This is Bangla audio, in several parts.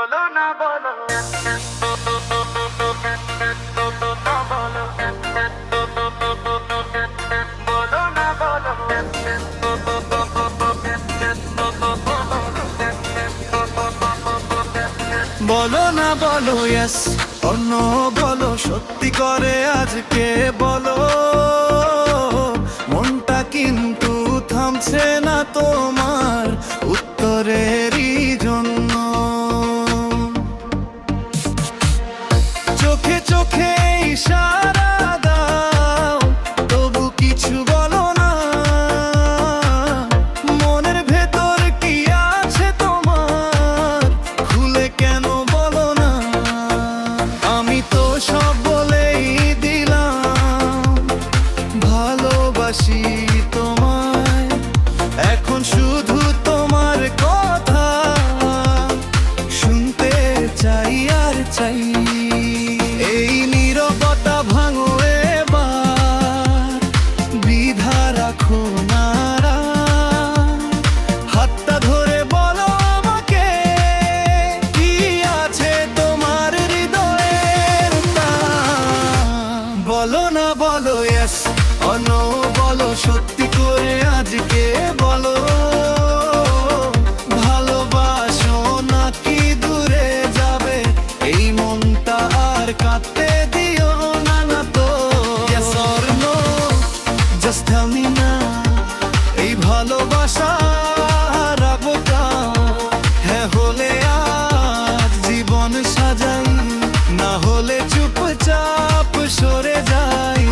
বলো না বলো বলো না বলো বলো না বলো ইয়েস অন্য বলো সত্যি করে আজকে বলো মনটা কিন্তু থামছে না তোমার উত্তরেরই জন্য চোখে চোখে ইশারা দাও তবু কিছু বলো না মনের ভেতর কি আছে তোমার খুলে কেন বলো না আমি তো সব বলেই দিলাম ভালোবাসি তোমায় এখন শুধু তোমার কথা শুনতে চাই আর চাই এই নীরবতা ভাঙো এবার বিধা রাখো নারা হাতটা ধরে বলো আমাকে কি আছে তোমার হৃদয়ের টান বলো না বলো ইয়েস অন্য বলো সত্যি করে আজকে বলো ভালোবাসো নাকি দূরে যাবে এই মনটা আর কাঁদতে দিও না না তো yes or no just tell me now এই ভালোবাসা রাখবো হ্যাঁ হলে আজ জীবন সাজাই না হলে চুপচাপ সরে যাই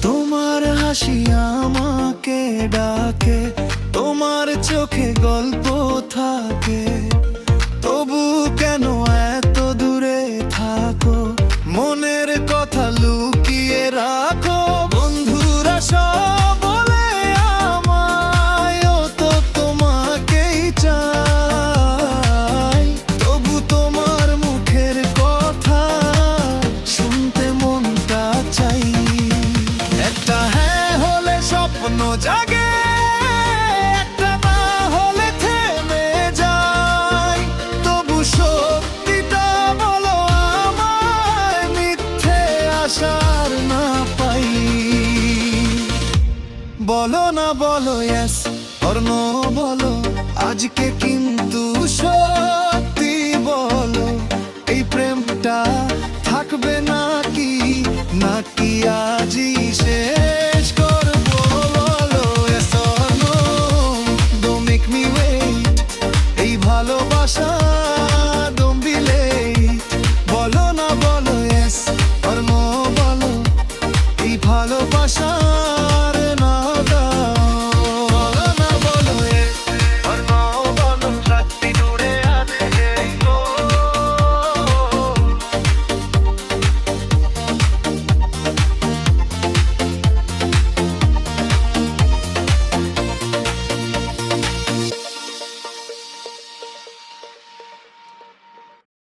তোমার হাসি আমাকে ডাকে তোমার চোখে গল্প থাকে তবু কেন এত দূরে থাকো মনের কথা লুকিয়ে রাখো বন্ধুরা সব বলে আমায় ও তো তোমাকেই চাই তবু তোমার মুখের কথা শুনতে মনটা চাই একটা হ্যাঁ হলে স্বপ্ন জাগে একটা না হলে থেমে যায় তবু সত্যিটা বলো আমায় মিথ্যে আশার না পাই বলো না বলো ইয়েস or no বলো আজকে কিন্তু সত্যি বলো এই প্রেমটা থাকবে নাকি নাকি আজই শেষ করবো বলো yes or no don't make me wait এই ভালোবাসা don't be late বলো না বলো yes or no বলো এই ভালোবাসা